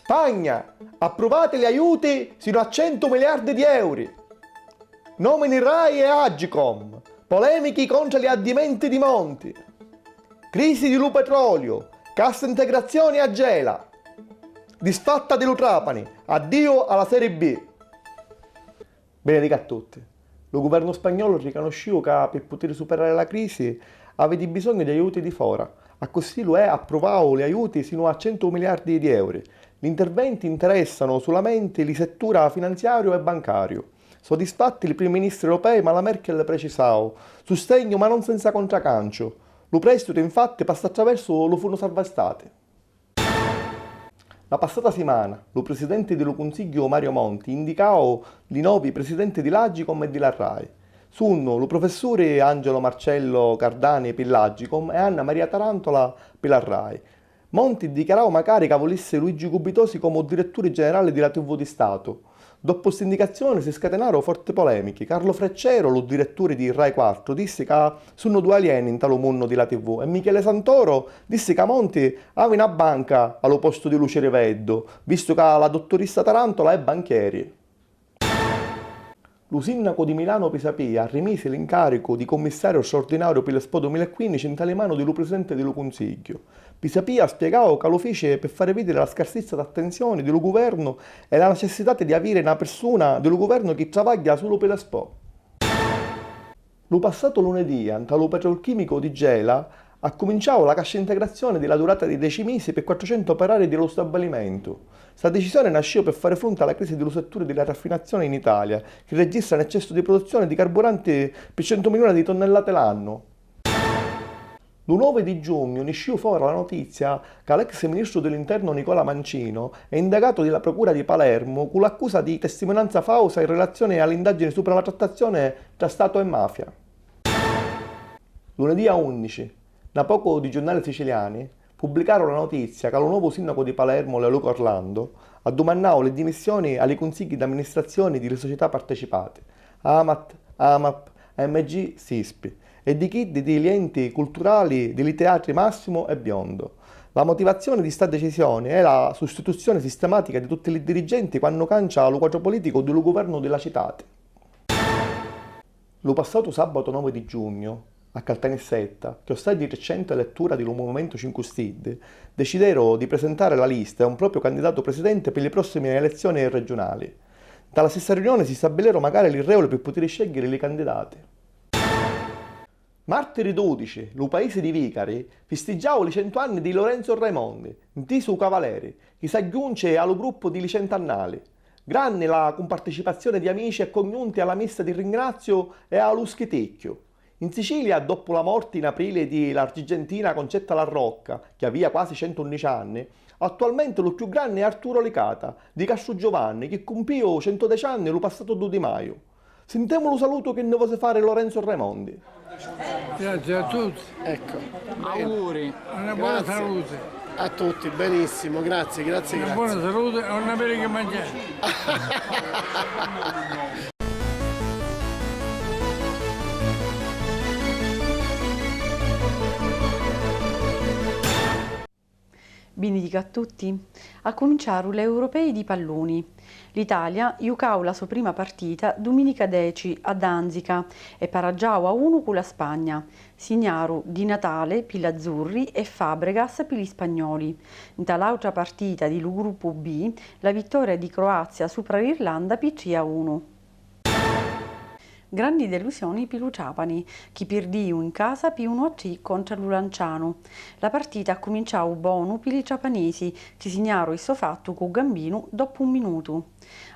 Spagna, approvate gli aiuti sino a 100 miliardi di euro. Nomini Rai e Agcom, polemiche contro gli addimenti di Monti. Crisi di Lupetrolio, cassa integrazione a Gela. Disfatta di Lutrapani, addio alla Serie B. Benedica a tutti. Il governo spagnolo riconosciuto che per poter superare la crisi avete bisogno di aiuti di fora. A così l'UE ha approvato gli aiuti sino a 100 miliardi di euro. Gli interventi interessano solamente il settore finanziario e bancario. Soddisfatti i primi ministri europei, ma la Merkel precisò: sostegno ma non senza contracancio. Lo prestito infatti passa attraverso lo Fondo Salva Stati. La passata settimana, il presidente del Consiglio Mario Monti indicò i nuovi presidenti di l'Agcom e della Rai. Sono il professore Angelo Marcello Cardani per l'Agcom e Anna Maria Tarantola per la Rai. Monti dichiarò magari che volesse Luigi Gubitosi come direttore generale della TV di Stato. Dopo questa indicazione si scatenarono forti polemiche. Carlo Freccero, lo direttore di Rai 4, disse che sono due alieni in tale mondo della TV e Michele Santoro disse che Monti aveva una banca allo posto di Luce Riveddo, visto che la dottoressa Tarantola è banchieri. Lo sindaco di Milano Pisapia rimise l'incarico di commissario straordinario per l'Expo 2015 in tale mano dello presidente dello Consiglio. Pisapia spiegò che lo fece per fare vedere la scarsezza d'attenzione dello governo e la necessità di avere una persona dello governo che lavora solo per l'Expo. Lo passato lunedì, allo petrolchimico di Gela, ha cominciato la cassa integrazione della durata di 10 mesi per 400 operai dello stabilimento. Questa decisione nasce per fare fronte alla crisi dello settore della raffinazione in Italia, che registra un eccesso di produzione di carburanti per 100 milioni di tonnellate l'anno. Il 9 di giugno uscì fuori la notizia che l'ex ministro dell'interno Nicola Mancino è indagato dalla procura di Palermo con l'accusa di testimonianza falsa in relazione all'indagine sopra la trattazione tra Stato e mafia. Lunedì 11, da poco di giornali siciliani pubblicarono la notizia che lo nuovo sindaco di Palermo, Leoluca Orlando, ha domandato le dimissioni ai consigli di amministrazione delle società partecipate, AMAT, AMAP, AMG, SISPI, e di chi degli enti culturali dei teatri Massimo e Biondo. La motivazione di questa decisione è la sostituzione sistematica di tutti i dirigenti quando cancia lo quadro politico del governo della città. Lo passato sabato 9 di giugno, a Caltanissetta, che sta di recente lettura del Movimento 5 Stelle, decidero di presentare la lista a un proprio candidato presidente per le prossime elezioni regionali. Dalla stessa riunione si stabilirono magari le regole per poter scegliere le candidate. Martiri 12, lo paese di Vicari, festeggiava i 100 anni di Lorenzo Raimondi, Tisu Cavaleri, che si aggiunge allo gruppo di Licentannali. Grande la compartecipazione di amici e congiunti alla messa di ringrazio e allo schitecchio. In Sicilia, dopo la morte in aprile di l'argentina Concetta La Rocca, che aveva quasi 111 anni, attualmente lo più grande è Arturo Licata, di Castrogiovanni, che compì 110 anni lo passato 2 di maio. Sentiamo lo saluto che ne vuole fare Lorenzo Raimondi. Grazie a tutti. Ecco. Auguri. Una buona salute. A tutti, benissimo, grazie. Una buona salute e una bella che mangiare. Benedica a tutti. A cominciare le europei di palloni. L'Italia giocò la sua prima partita domenica 10 a Danzica e pareggiò a 1 con la Spagna. Signaru Di Natale per gli azzurri e Fabregas per gli spagnoli. Dall'altra partita di gruppo B, la vittoria di Croazia sopra l'Irlanda per 3-1. Grandi delusioni per Trapani, che perdiu in casa per 1-3 contro l'Ulanciano. La partita ha cominciato buono per i trapanesi, che segnarono il suo fatto con Gambino dopo 1 minuto.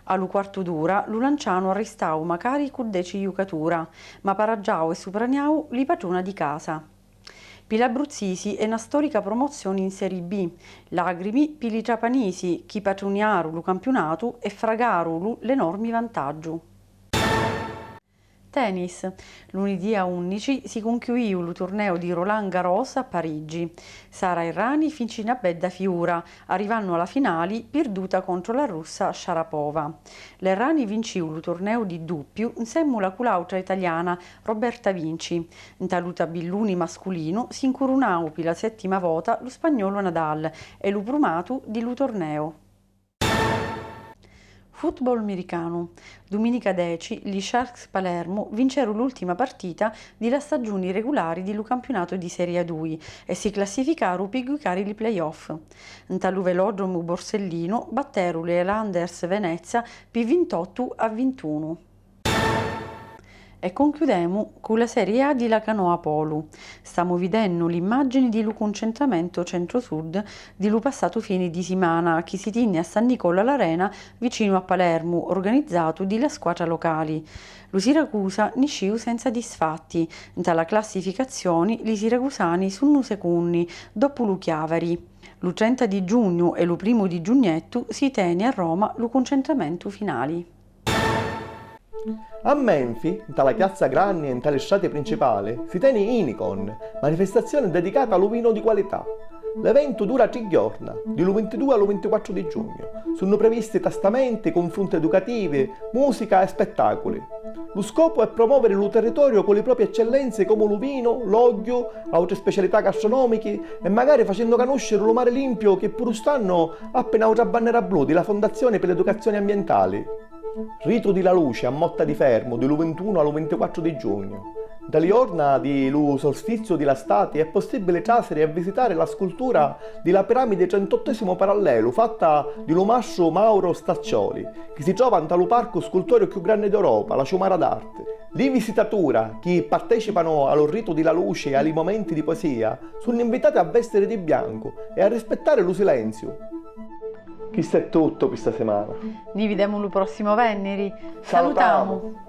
Allo quarto d'ora, l'Ulanciano arrestò magari con 10 giocatori, ma pareggiò e sopraniau li padrona di casa. Per gli abruzzesi è una storica promozione in Serie B, lagrimi per i trapanesi, che patroniarono il campionato e fragarono l'enorme vantaggio. Tennis. Lunedì a 11 si concluì il torneo di Roland Garros a Parigi. Sara Errani finì una bella figura, arrivando alla finale perduta contro la russa Sharapova. L'Errani vinci il torneo di doppio insieme alla l'altra italiana Roberta Vinci. In taluta billuni mascolino si incoronato per la 7ª volta lo spagnolo Nadal e lo prumato di lo torneo. Football americano. Domenica 10 gli Sharks Palermo vinsero l'ultima partita della stagione regolare del campionato di Serie A2 e si classificarono per giocare i playoff. In tal velodromo Borsellino batterono le Landers Venezia per 28-21. E concludiamo con la Serie A di la Canoa Polo. Stiamo vedendo l'immagine di lo concentramento centro-sud di lo passato fine di settimana che si tiene a San Nicola l'Arena vicino a Palermo, organizzato dalle squadre locali. Lo Siracusa nisciu senza disfatti. In tale classificazione i siracusani sono secondi dopo lo Chiavari. Lo 30 di giugno e lo 1 di giugnetto si tiene a Roma lo concentramento finale. A Menfi, in tale piazza Granni e in tale strada principale, si tiene Inicon, manifestazione dedicata al vino di qualità. L'evento dura 3 giorni, dal 22 al 24 di giugno. Sono previsti testamenti, confronti educativi, musica e spettacoli. Lo scopo è promuovere il territorio con le proprie eccellenze come il vino, l'olio, altre specialità gastronomiche e magari facendo conoscere lo mare limpio che pur stanno appena una bandiera blu della Fondazione per l'Educazione Ambientale. Rito di la luce a Motta di Fermo, dal 21 al 24 di giugno. Dalle giorni dello solstizio dell'estate è possibile trasere e visitare la scultura della piramide 38° parallelo fatta dallo maestro Mauro Staccioli, che si trova in tale parco scultoreo più grande d'Europa, la Ciumara d'Arte. Le visitature che partecipano al rito della luce e ai momenti di poesia sono invitate a vestire di bianco e a rispettare lo silenzio. Questo è tutto questa settimana. Ci vediamo il prossimo venerdì. Salutiamo.